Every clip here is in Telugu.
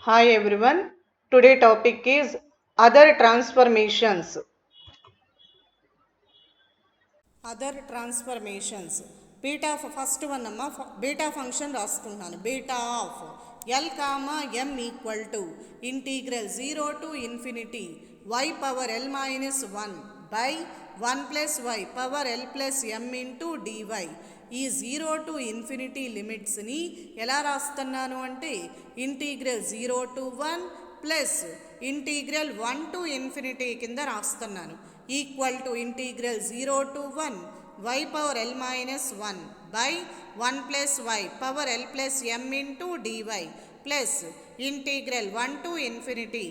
Hi everyone. Today topic is other transformations. Other transformations beta first one అమ్మ బీటా ఫంక్షన్ రాసుకుంటున్నాను. Beta of l comma m equal to integral 0 to infinity y power l minus 1 by 1 plus y power l plus m into dy. ఈ 0 టు ఇన్ఫినిటీ లిమిట్స్ని ఎలా రాస్తున్నాను అంటే integral 0 to 1 plus integral 1 to infinity కింద రాస్తున్నాను. Equal to integral 0 to 1 y power l minus 1 by 1 plus y power l plus m into dy plus integral 1 to infinity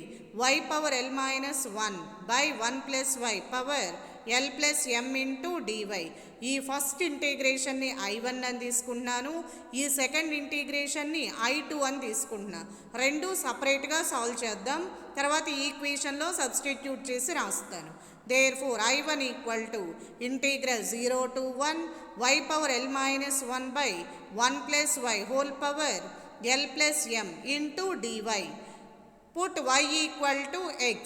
y power l minus 1 by 1 plus y power l plus m into dy. ఈ ఫస్ట్ ఇంటిగ్రేషన్ని I1 అని తీసుకుంటున్నాను, ఈ సెకండ్ ఇంటిగ్రేషన్ని I2 అని తీసుకుంటున్నా. రెండు సపరేట్గా సాల్వ్ చేద్దాం, తర్వాత ఈ ఈక్వేషన్లో సబ్స్టిట్యూట్ చేసి రాస్తాను. Therefore I1 equal to integral 0 to 1 y power L minus 1 by 1 plus y whole power L plus m into dy. Put y equal to x.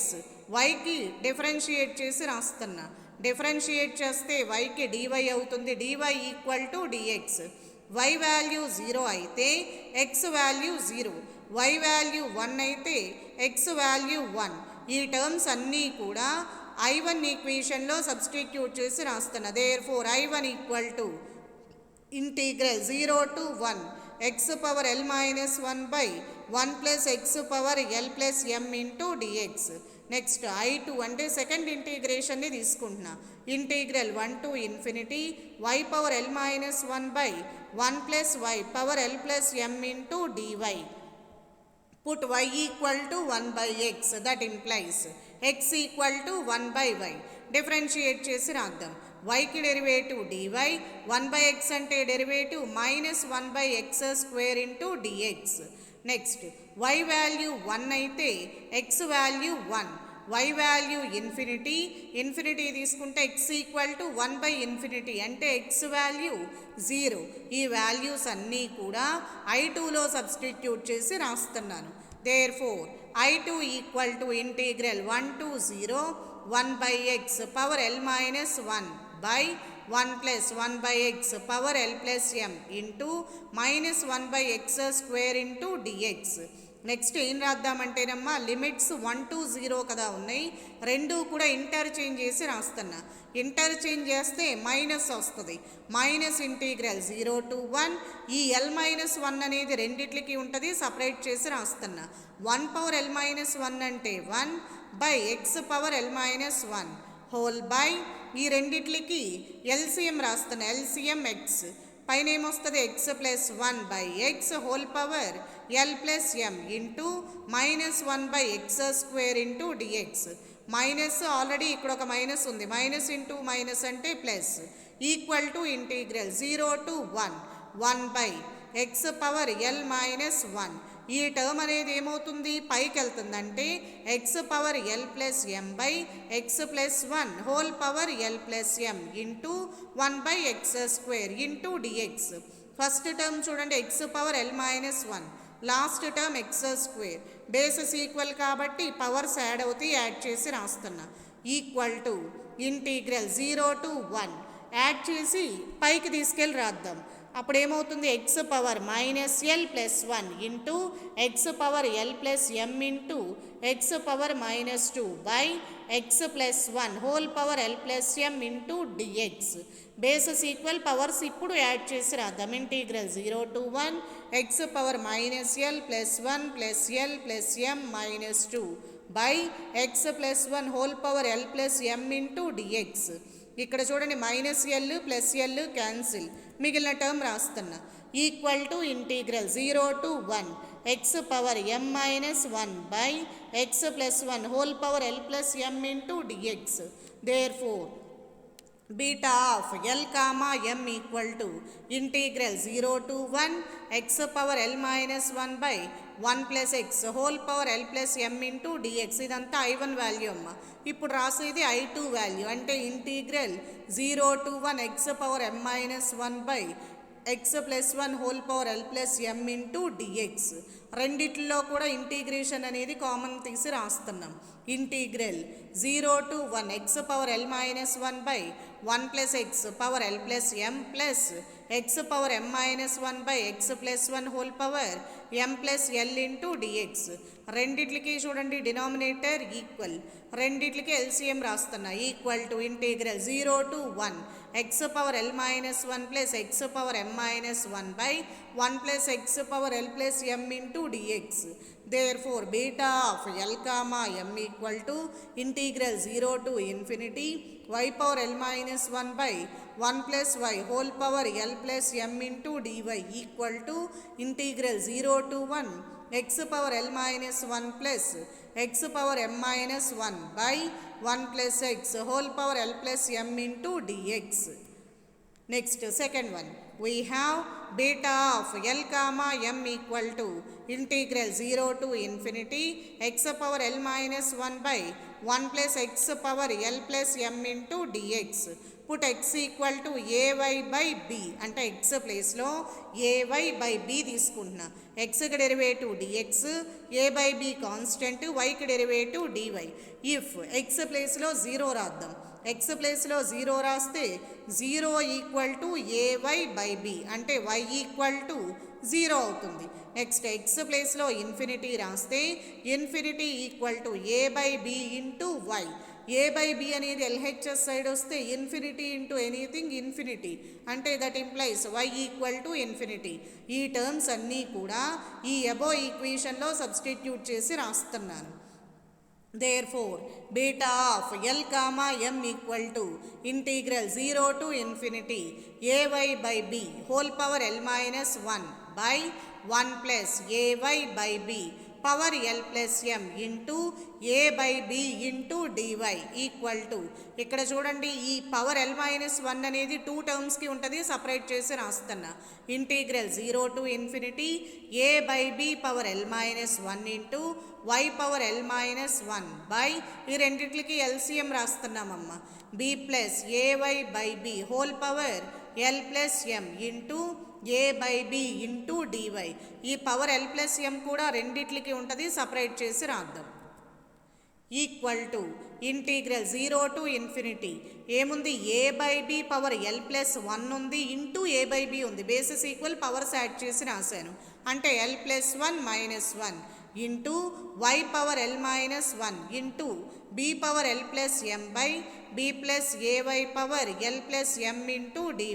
y కి డిఫరెన్షియేట్ చేసి రాస్తున్నా. డిఫరెన్షియేట్ చేస్తే y కి dy అవుతుంది. dy equal to dx. y value 0 అయితే x వాల్యూ 0, y వాల్యూ 1 అయితే x వాల్యూ 1. ఈ టర్మ్స్ అన్నీ కూడా I1 ఈక్వేషన్లో సబ్స్టిట్యూట్ చేసి రాస్తున్నా. Therefore I1 equal to integral 0 to 1 x power l minus 1 by 1 plus x power l plus m into dx. Next I2 అంటే సెకండ్ ఇంటిగ్రేషన్ని తీసుకుంటున్నా. Integral 1 to infinity y power l minus 1 by 1 plus y power l plus m into dy. Put y equal to 1 by x, that implies x equal to 1 by y. Differentiate చేసి రాద్దాం. y కి డెరివేటివ్ dy, 1 by x అంటే derivative minus 1 by x square into dx. Next y value 1 అయితే x value 1, y value infinity, infinity తీసుకుంటే x equal to 1 by infinity అంటే x వాల్యూ 0. ఈ వాల్యూస్ అన్నీ కూడా I2లో సబ్స్టిట్యూట్ చేసి రాస్తున్నాను. Therefore I2 equal to integral 1 to 0 1 by x power l minus 1 by 1 plus 1 by x power l plus m into minus 1 by x square into dx. Next ఏం రాద్దామంటేనమ్మా లిమిట్స్ 1 టు 0 కదా ఉన్నాయి, రెండు కూడా ఇంటర్చేంజ్ చేసి రాస్తున్నా. ఇంటర్చేంజ్ చేస్తే మైనస్ వస్తుంది. మైనస్ ఇంటీగ్రల్ 0 టు 1 ఈ ఎల్ మైనస్ 1 అనేది రెండిట్లకి ఉంటుంది, సపరేట్ చేసి రాస్తున్నా. 1 పవర్ ఎల్ మైనస్ 1 అంటే 1 by x power l minus 1 whole by ఈ రెండిట్లకి ఎల్సిఎం రాస్తున్నా. ఎల్సిఎం ఎక్స్ పైన ఏమొస్తుంది x plus 1 by x whole power l plus m into minus 1 by x square into dx. Minus already ఇక్కడ ఒక మైనస్ ఉంది, మైనస్ ఇంటూ మైనస్ అంటే plus equal to integral 0 to 1 1 by x power l minus 1. ఈ టర్మ్ అనేది ఏమవుతుంది పైకి వెళ్తుంది అంటే X power l plus m by x plus 1 whole power l plus m into 1 by x square into dx. First term చూడండి x power l minus 1, last term x square, bases equal కాబట్టి పవర్స్ యాడ్ అవుతాయి, యాడ్ చేసి రాస్తున్నా. Equal to integral 0 to 1 add చేసి పైకి తీసుకెళ్ళి రాద్దాం. అప్పుడు ఏమవుతుంది x power minus l plus 1 into x power l plus m into x power minus 2 by x plus 1 whole power l plus m into dx. Bases equal powers ఇప్పుడు యాడ్ చేసి రాద్దాం. Integral 0 to 1 x power minus l plus 1 plus l plus m minus 2 by x plus 1 whole power l plus m into dx. ఇక్కడ చూడండి minus l plus l cancel, మిగిలిన టర్మ్ రాస్తున్నా. Equal to integral 0 to 1 x power m minus 1 by x plus 1 whole power l plus m into dx. Therefore beta of l comma m equal to integral 0 to 1 x power l minus 1 by 1 plus x whole power l plus m into dx. ఇదంతా I1 వాల్యూ అమ్మ. ఇప్పుడు రాసేది I2 వాల్యూ అంటే integral 0 to 1 x power m minus 1 by x plus 1 whole power l plus m into dx. రెండిట్లో కూడా ఇంటిగ్రేషన్ అనేది కామన్ తీసి రాస్తున్నాం. Integral 0 to 1 x power l minus 1 by 1 plus x power l plus m plus x power m minus 1 by x plus 1 whole power m plus l into dx. రెండిట్లకి చూడండి డినామినేటర్ ఈక్వల్, రెండిట్లకి ఎల్సిఎం రాస్తున్నా. Equal to integral 0 to 1 x power l minus 1 plus x power m minus 1 by 1 plus x power l plus m into dx. Therefore beta of l comma m equal to integral 0 to infinity y power l minus 1 by 1 plus y whole power l plus m into dy equal to integral 0 to 1 x power l minus 1 plus x power m minus 1 by 1 plus x whole power l plus m into dx. Next, second one, we have beta of l comma m equal to integral 0 to infinity x power l minus 1 by 1 plus x power l plus m into dx. Put x equal to ay by b అంటే x ప్లేస్ లో ay by b తీసుకుంటున్నా. x కి derivative dx, a by b constant, y కి derivative dy. If x place లో 0 రాద్దాం. x ప్లేస్ లో 0 రాస్తే 0 equal to ay by b అంటే y ఈక్వల్ టు 0 అవుతుంది. నెక్స్ట్ x ప్లేస్ లో ఇన్ఫినిటీ రాస్తే infinity equal to a by b into y. a by b అనేది LHS సైడ్ వస్తే ఇన్ఫినిటీ ఇంటూ ఎనీథింగ్ ఇన్ఫినిటీ అంటే that implies y equal to infinity. ఈ టర్మ్స్ అన్నీ కూడా ఈ అబో ఈక్వేషన్లో సబ్స్టిట్యూట్ చేసి రాస్తున్నాను. Therefore beta of l comma m equal to integral 0 to infinity ay by b whole power l minus 1 by 1 plus ay by b power l plus m into a by b into dy equal to, ఇక్కడ చూడండి ఈ పవర్ l minus 1 అనేది 2 టర్మ్స్కి ఉంటుంది, సపరేట్ చేసి రాస్తున్నా. Integral 0 to infinity a by b power l minus 1 into y power l minus 1 by ఈ రెండిట్లకి LCM రాస్తున్నామమ్మ. b plus ay by b whole power l plus m into a by b into dy. ఈ పవర్ l plus m కూడా రెండిట్లకి ఉంటుంది, సపరేట్ చేసి రాద్దాం. Equal to integral 0 to infinity ఏముంది a by b power l plus 1 ఉంది ఇంటూ a by b ఉంది. బేసిస్ ఈక్వల్ పవర్స్ యాడ్ చేసి రాశాను అంటే l plus 1 minus 1 into y power l minus 1 into b power l plus m by b plus ay power l plus m into dy.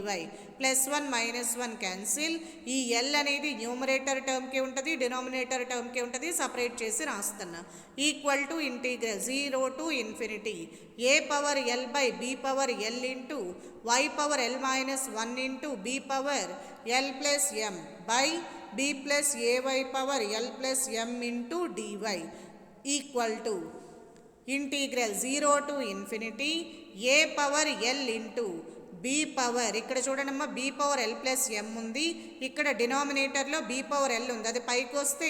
Plus 1 minus 1 cancel. ఈ l అనేది న్యూమరేటర్ టర్మ్కి ఉంటుంది, డినామినేటర్ టర్మ్కి ఉంటుంది, సపరేట్ చేసి రాస్తున్నా. Equal to integral 0 to infinity a power l by b power l into y power l minus 1 into b power l plus m by b plus ay power l plus m into dy equal to integral 0 to infinity a power l into b power, ఇక్కడ చూడండి b power l plus m ఉంది, ఇక్కడ డినామినేటర్లో b పవర్ l ఉంది, అది పైకి వస్తే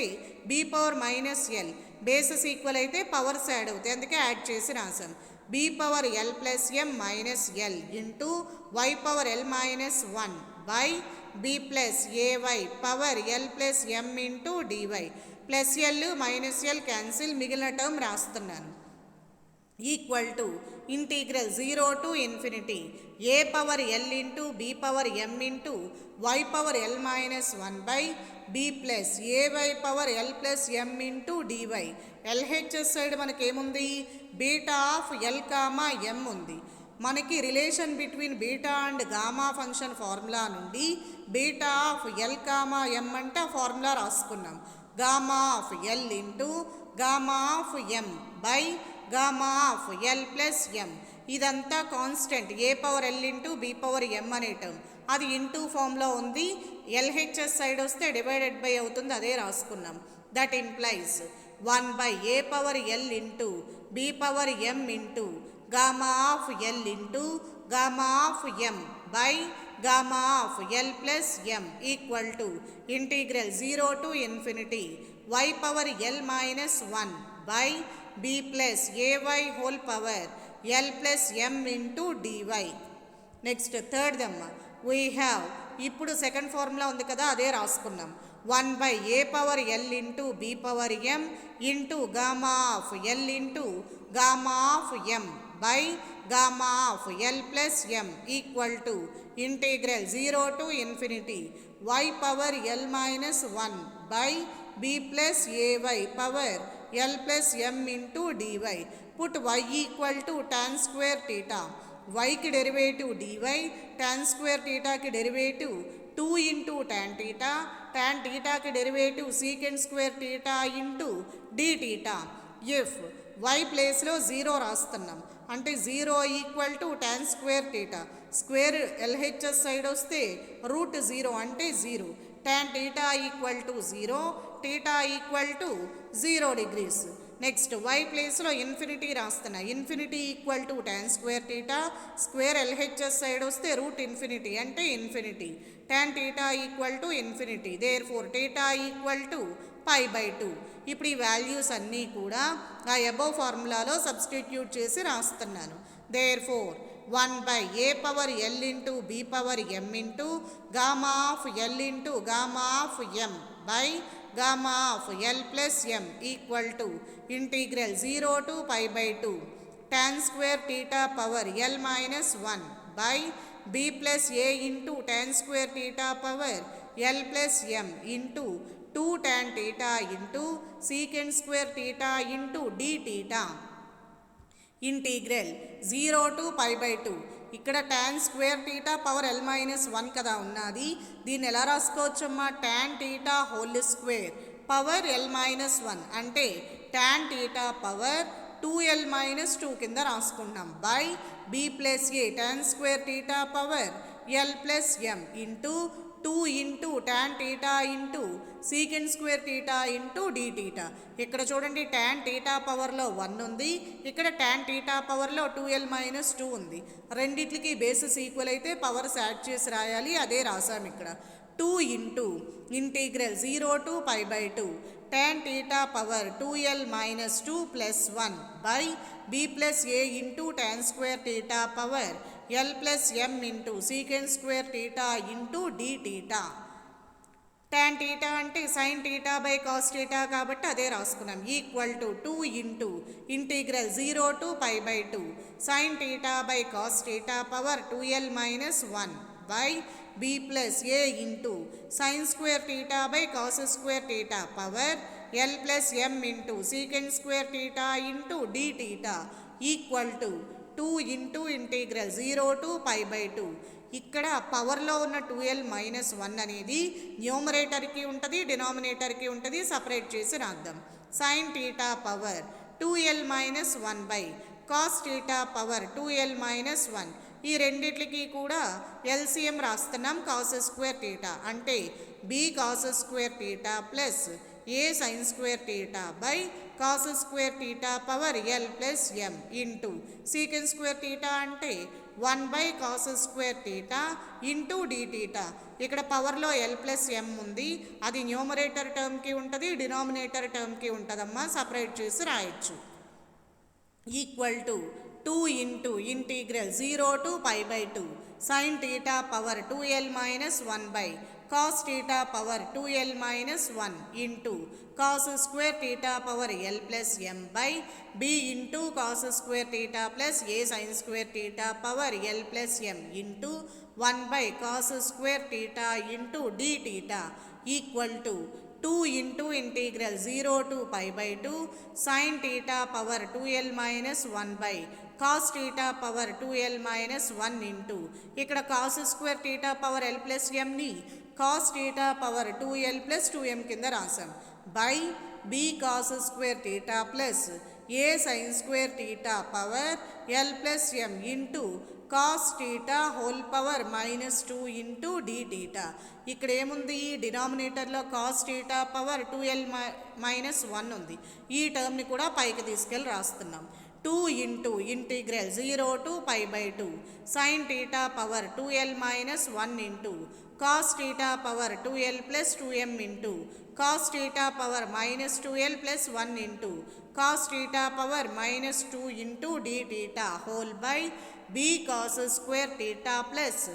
b power minus l. Bases equal అయితే పవర్స్ యాడ్ అవుతాయి, అందుకే యాడ్ చేసి రాసాం. b power l plus m minus l into y power l minus 1 by b plus ay power l plus m into dy. Plus l minus l cancel, మిగిలిన టర్మ్ రాస్తున్నాను. Equal to integral 0 to infinity a power l into b power m into y power l minus 1 by b plus ay power l plus m into dy. LHS side మనకేముంది beta of l comma m ఉంది. మనకి relation between beta and gamma function formula నుండి beta of l comma m అంటే ఆ ఫార్ములా రాసుకున్నాం. Gamma of l into gamma of m by gamma of l plus m. ఇదంతా constant a power l into b power m అనే టర్మ్, అది ఇంటూ ఫామ్లో ఉంది. LHS సైడ్ వస్తే డివైడెడ్ బై అవుతుంది, అదే రాసుకున్నాం. That implies 1 by a power l into b power m into gamma of l into gamma of m by gamma of l plus m equal to integral 0 to infinity y power l minus 1 by b plus ay whole power l plus m into dy. Next third దమ్మ వీ హ్యావ్, ఇప్పుడు సెకండ్ ఫార్ములా ఉంది కదా అదే రాసుకున్నాం. 1 by a power l into b power m into gamma of l into gamma of m by gamma of l plus m equal to integral 0 to infinity y power l minus 1 by b plus ay power l plus m into dy. Put y equal to tan square theta. Y की derivative dy, tan square theta की डेरिवेटिव 2 into tan theta की derivative secant square theta into d theta. If y place లో 0 రాస్తున్నాం అంటే 0 equal to tan square theta, square LHS side వస్తే రూట్ 0 అంటే 0, tan theta equal to 0, theta equal to 0 degrees. Next y ప్లేస్లో ఇన్ఫినిటీ రాస్తున్నా, infinity equal to tan square theta, square LHS side వస్తే రూట్ ఇన్ఫినిటీ అంటే infinity, tan theta equal to infinity, therefore theta equal to pi by 2. ఇప్పుడు ఈ వాల్యూస్ అన్నీ కూడా ఆ అబోవ్ ఫార్ములాలో సబ్స్టిట్యూట్ చేసి రాస్తున్నాను. Therefore 1 by a power l into b power m into gamma of l into gamma of m by gamma of l plus m equal to integral 0 to pi by 2 tan square theta power l minus 1 by b plus a into tan square theta power l plus m into 2 tan theta into secant square theta into d theta integral 0 to pi by 2. ఇక్కడ tan square theta power l minus 1 కదా ఉన్నది, దీన్ని ఎలా రాసుకోవచ్చమ్మా, tan theta whole square power l minus 1 అంటే tan theta power 2l minus 2 కింద రాసుకుంటాం by b plus a tan square theta power l plus m into 2 into tan theta into secant square theta into d theta. ఇక్కడ చూడండి tan టీటా పవర్లో 1 ఉంది, ఇక్కడ tan టీటా పవర్లో 2l మైనస్ 2 ఉంది. రెండిట్లకి బేసిస్ ఈక్వల్ అయితే పవర్స్ యాడ్ చేసి రాయాలి, అదే రాసాం ఇక్కడ. 2 into integral 0 to pi by 2 tan theta power 2l minus 2 plus 1 by b plus a into tan square theta power l plus m into secant square theta into d theta. tan theta అంటే sine theta by cos theta కాబట్టి అదే రాసుకున్నాం, equal to 2 into integral 0 to pi by 2 sine theta by cos theta power 2l minus 1 by b plus a into sine square theta by cos square theta power l plus m into secant square theta into d theta equal to 2 into integral 0 to pi by 2. ఇక్కడ పవర్లో ఉన్న 2l మైనస్ 1 అనేది న్యూమరేటర్కి ఉంటుంది, డినామినేటర్కి ఉంటుంది, సపరేట్ చేసి రాద్దాం. Sine theta power 2l minus 1 by cos theta power 2l minus 1, ఈ రెండిట్లకి కూడా ఎల్సిఎం రాస్తున్నాం కాస్ స్క్వేర్ టీటా అంటే b cos square theta plus a sine square theta by cos square theta power l plus m into secant square theta అంటే 1 by cos square theta into d theta. ఇక్కడ పవర్లో l ప్లస్ m ఉంది, అది న్యూమరేటర్ టర్మ్కి ఉంటుంది, డినామినేటర్ టర్మ్కి ఉంటుందమ్మా, సపరేట్ చేసి రాయొచ్చు. Equal to 2 into integral 0 to pi by 2 sine theta power 2l minus 1 by cos theta power 2l minus 1 into cos square theta power l plus m by b into cos square theta plus a sine square theta power l plus m into 1 by cos square theta into d theta equal to 2 into integral 0 to pi by 2 sine theta power 2l minus 1 by cos theta power 2l minus 1 into ఇక్కడ cos square theta power l plus mని cos theta power 2l plus 2m కింద రాసాం by b cos square theta plus a sine square theta power l plus m into cos theta whole power minus 2 into d theta. ఇక్కడ ఏముంది, డినామినేటర్లో cos theta power 2l minus 1 ఉంది, ఈ టర్మ్ని కూడా పైకి తీసుకెళ్ళి రాస్తున్నాం. 2 into integral 0 to pi by 2 sine theta power 2l minus 1 into cos theta power 2l plus 2m into cos theta power minus 2l plus 1 into cos theta power minus 2 into d theta whole by b cos square theta plus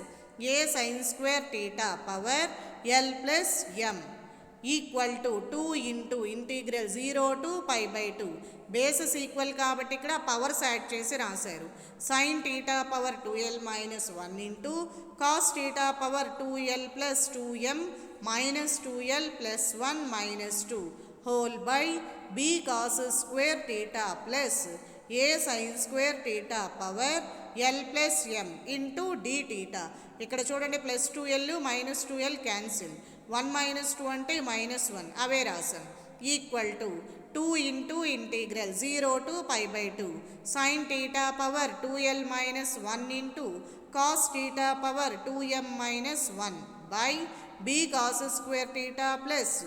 a sine square theta power l plus m equal to 2 into integral 0 to pi by 2 bases equal కాబట్టి ఇక్కడ పవర్స్ యాడ్ చేసి రాశారు. Sign theta power 2l minus 1 into cos theta power 2l plus 2m minus 2l plus 1 minus 2 whole by b cos square theta plus a sine square theta power l plus m into d theta. ఇక్కడ చూడండి plus 2l minus 2l cancel, 1 minus 2 అంటే మైనస్ 1 అవే రాసాం. Equal to 2 into integral 0 to pi by 2 sine theta power 2l minus 1 into cos theta power 2m minus 1 by b cos square theta plus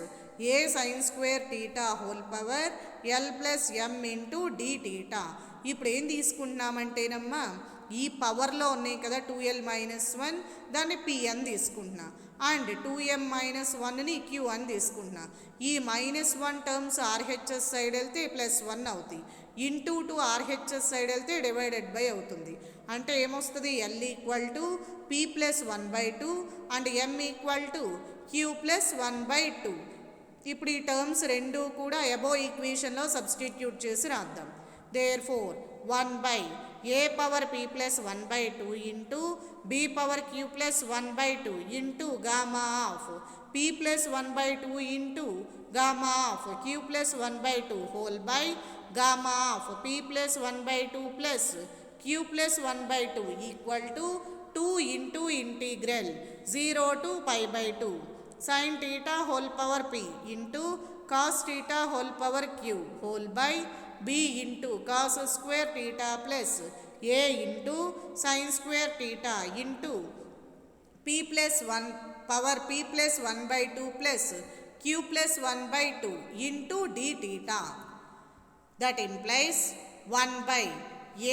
a sine square theta whole power l plus m into d theta. ఇప్పుడు ఏం తీసుకుంటున్నామంటేనమ్మా ఈ పవర్లో ఉన్నాయి కదా 2l మైనస్ 1 దాన్ని p అని తీసుకుంటున్నా అండ్ 2m మైనస్ 1ని q అని తీసుకుంటున్నా. ఈ మైనస్ 1 టర్మ్స్ ఆర్హెచ్ఎస్ సైడ్ వెళ్తే ప్లస్ 1 అవుతాయి, ఇంటూ 2 ఆర్హెచ్ఎస్ సైడ్ వెళ్తే డివైడెడ్ బై అవుతుంది. అంటే ఏమొస్తుంది l equal to p plus 1/2 and m equal to q plus 1/2. ఇప్పుడు ఈ టర్మ్స్ రెండు కూడా అబో ఈక్వేషన్లో సబ్స్టిట్యూట్ చేసి రాద్దాం. Therefore 1 by a power p plus 1/2 into b power q plus 1/2 into gamma of p plus 1/2 into gamma of q plus 1/2 whole by gamma of p plus 1/2 plus q plus 1/2 equal to 2 into integral 0 to pi by 2 sin theta whole power p into cos theta whole power q whole by b into cos square theta plus a into sin square theta into p plus 1 power p plus 1/2 plus q plus 1/2 into d theta. That implies 1 by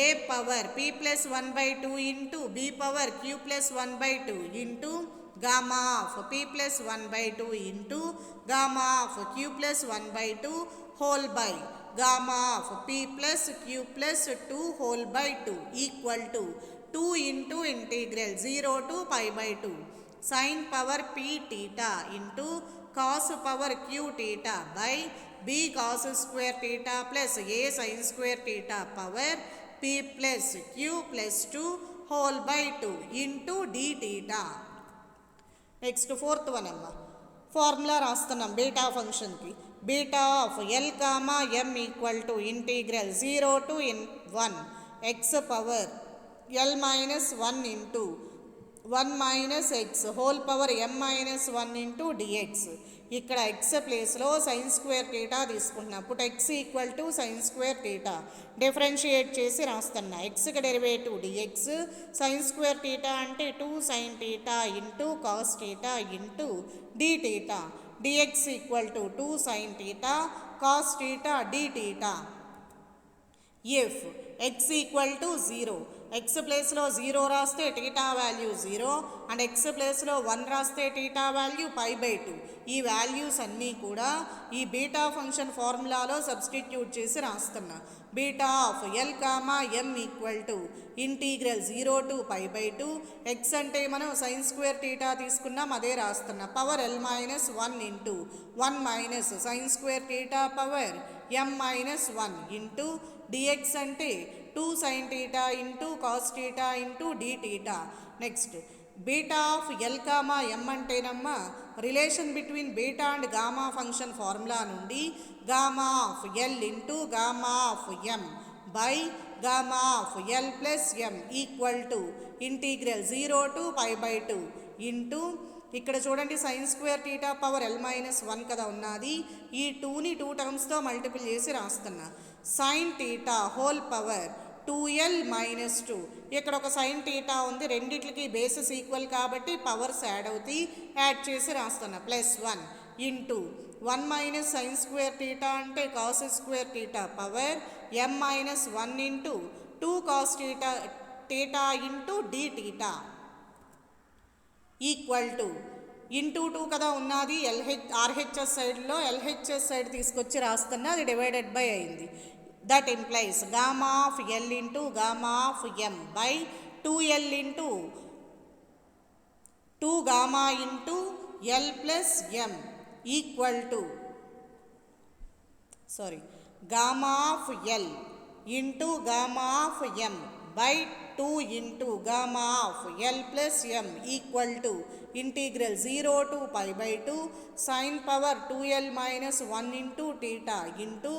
a power p plus 1/2 into b power q plus 1/2 into gamma of p plus 1/2 into gamma of q plus 1/2 whole by gamma of p plus q plus 2 whole by 2 equal to 2 into integral 0 to pi by 2 sin power p theta into cos power q theta by b cos square theta plus a sin square theta power p plus q plus 2 whole by 2 into d theta. Next fourth one అమ్మ ఫార్ములా రాస్తున్నాం బీటా ఫంక్షన్కి. Beta of l comma m equal to integral 0 to 1 x power l minus 1 into 1 minus x whole power m minus 1 into dx. ఇక్కడ ఎక్స్ ప్లేస్లో సైన్ స్క్వేర్ టీటా తీసుకుంటున్నా. అప్పుడు x equal to sine square theta differentiate చేసి రాస్తున్నా. ఎక్స్కి derivative dx, sine square theta అంటే 2 sine theta into cos theta into d theta. Dx equal to 2 sine theta cos theta d theta. If x equal to 0 x ప్లేస్లో 0 రాస్తే టీటా వాల్యూ 0 అండ్ ఎక్స్ ప్లేస్లో 1 రాస్తే టీటా వాల్యూ పై బై 2. ఈ వాల్యూస్ అన్నీ కూడా ఈ బీటా ఫంక్షన్ ఫార్ములాలో సబ్స్టిట్యూట్ చేసి రాస్తున్నా. Beta of l comma m equal to integral 0 to pi by 2 x అంటే మనం సైన్ స్క్వేర్ టీటా తీసుకున్నాం అదే రాస్తున్నా. Power l minus 1 into 1 minus sine square theta power m minus 1 into dx అంటే 2 sin theta into cos theta into d theta. Next beta of l comma m అంటేనమ్మా relation between beta and gamma function formula నుండి gamma of l into gamma of m by gamma of l plus m equal to integral 0 to pi by 2 into ఇక్కడ చూడండి sine square theta power l minus 1 కదా ఉన్నది. ఈ 2ని 2 టర్మ్స్తో మల్టిపుల్ చేసి రాస్తున్నా. Sine theta whole power 2l minus 2. ఇక్కడ ఒక సైన్ టీటా ఉంది, రెండిట్లకి బేసెస్ ఈక్వల్ కాబట్టి పవర్స్ యాడ్ అవుతాయి, యాడ్ చేసి రాస్తున్నా. Plus 1 into 1 minus sine square theta అంటే cos square theta power m minus 1 into 2 cos theta theta into d theta equal to into 2 కదా ఉన్నది. ఆర్హెచ్ఎస్ సైడ్లో ఎల్హెచ్ఎస్ సైడ్ తీసుకొచ్చి రాస్తున్నా, అది డివైడెడ్ బై అయింది. That implies gamma of l into gamma of m by 2l into 2 gamma into L plus m equal to gamma of L into gamma of M by 2 into gamma of L plus M equal to integral 0 to pi by 2 sin power 2L minus 1 into theta into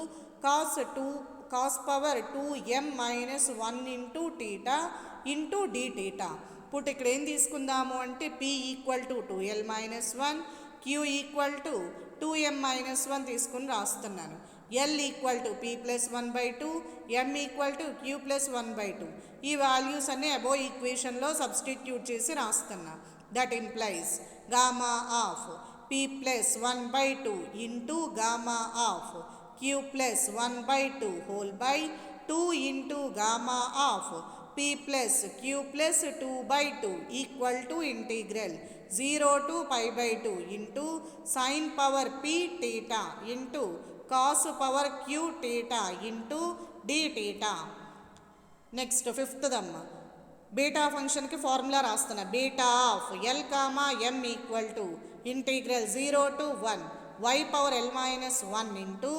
cos power 2M minus 1 into theta into d theta. ఇప్పుడు ఇక్కడ ఏం తీసుకుందాము అంటే p equal to 2L minus 1 q equal to 2M minus 1 తీసుకుని రాస్తున్నాను. L equal to p plus 1 by 2 M equal to q plus 1 by 2 ఈ వాల్యూస్ అన్నీ అబో ఈక్వేషన్లో సబ్స్టిట్యూట్ చేసి రాస్తున్నా. That implies gamma of p plus 1 by 2 into gamma of q plus 1 by 2 whole by 2 into gamma of p plus q plus 2 by 2 equal to integral 0 to pi by 2 into sine power p theta into cos power q theta into d theta. Next fifth దమ్మ బీటా ఫంక్షన్కి ఫార్ములా రాస్తున్నా. Beta of L comma M equal to integral 0 to 1 y power L minus 1 into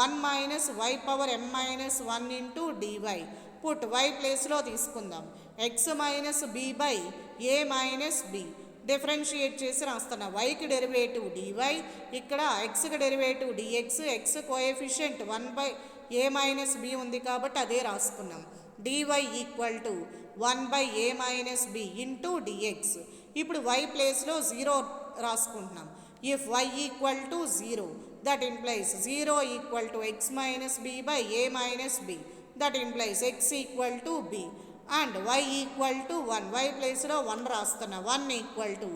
1 minus y power M minus 1 into dy. Put y ప్లేస్లో తీసుకుందాం. x minus b by a minus b differentiate చేసి రాస్తున్నా. వైకి డెరివేటివ్ dy, ఇక్కడ ఎక్స్కి derivative dx, x coefficient 1 by a minus b ఉంది కాబట్టి అదే రాసుకున్నాం. dy equal to 1 by a minus b into dx. ఇప్పుడు y ప్లేస్లో 0 రాసుకుంటున్నాం. If y equal to 0 that implies 0 equal to x minus b by a minus b that implies x equal to b and y equal to 1 y ప్లేస్లో 1 రాస్తున్నా. 1 equal to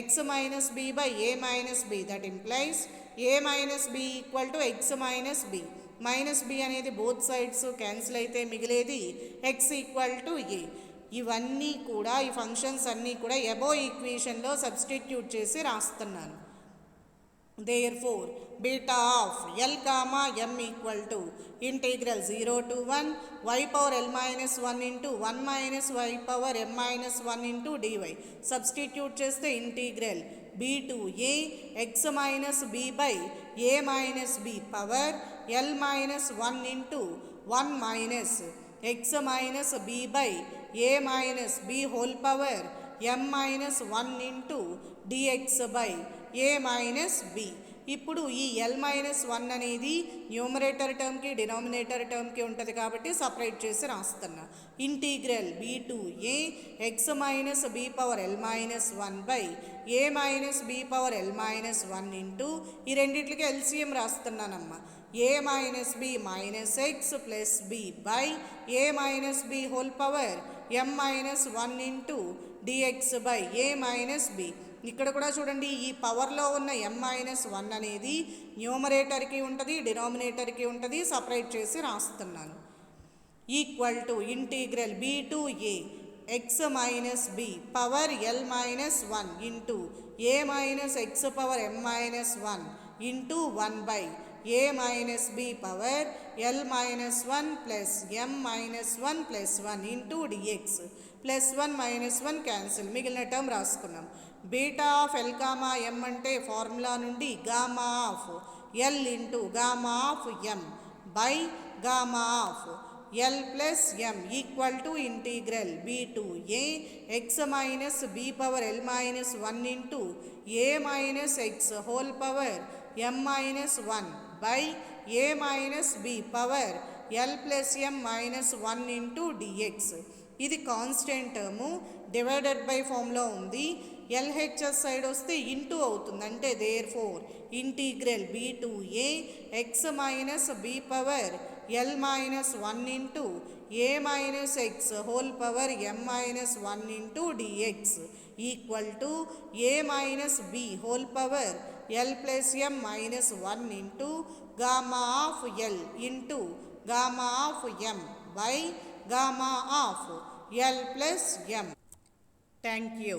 x minus b by a minus b that implies a minus b equal to x minus b. Minus b అనేది బోత్ సైడ్స్ క్యాన్సిల్ అయితే మిగిలేది x ఈక్వల్ టు a. ఇవన్నీ కూడా ఈ ఫంక్షన్స్ అన్నీ కూడా ఎబో ఈక్వేషన్లో సబ్స్టిట్యూట్ చేసి రాస్తున్నాను. Therefore, beta of L comma M equal to integral 0 to 1 y power L minus 1 into 1 minus y power M minus 1 into dy. Substitute చేస్తే integral b to a x minus b by a minus b power L minus 1 into 1 minus x minus b by a minus b whole power m minus 1 into dx by a minus b. ఇప్పుడు ఈ l మైనస్ 1 అనేది న్యూమరేటర్ టర్మ్కి డినామినేటర్ టర్మ్కి ఉంటుంది కాబట్టి సపరేట్ చేసి రాస్తున్నా. Integral b to a x minus b power l minus 1 by a minus b power l minus 1 into ఈ రెండిట్లకి ఎల్సిఎం రాస్తున్నానమ్మా. a minus b minus x plus b by a minus b whole power m minus 1 into dx by a minus b. ఇక్కడ కూడా చూడండి ఈ పవర్లో ఉన్న m మైనస్ 1 అనేది న్యూమరేటర్కి ఉంటుంది, డినామినేటర్కి ఉంటుంది, సపరేట్ చేసి రాస్తున్నాను. Equal to integral b to a x minus b power l minus 1 into a minus x power m minus 1 into 1 by a minus b power l minus 1 plus m minus 1 plus 1 into dx. Plus 1 minus 1 cancel, మిగిలిన టర్మ్ రాసుకున్నాం. బీటా ఆఫ్ ఎల్ గామా ఎం అంటే ఫార్ములా నుండి gamma of l into gamma of m by gamma of l plus m equal to integral b to a x minus b power l minus 1 into a minus x whole power m minus 1 by a minus b power l plus m minus 1 into dx. ఇది కాన్స్టెంట్ టర్ము డివైడెడ్ బై ఫామ్లో ఉంది. ఎల్హెచ్ఎస్ సైడ్ వస్తే ఇంటూ అవుతుంది, అంటే therefore integral b to a x minus b power l minus 1 into a minus x whole power m minus 1 into dx equal to a minus b whole power l plus m minus 1 into gamma of l into gamma of m by gamma of l plus m. Thank you.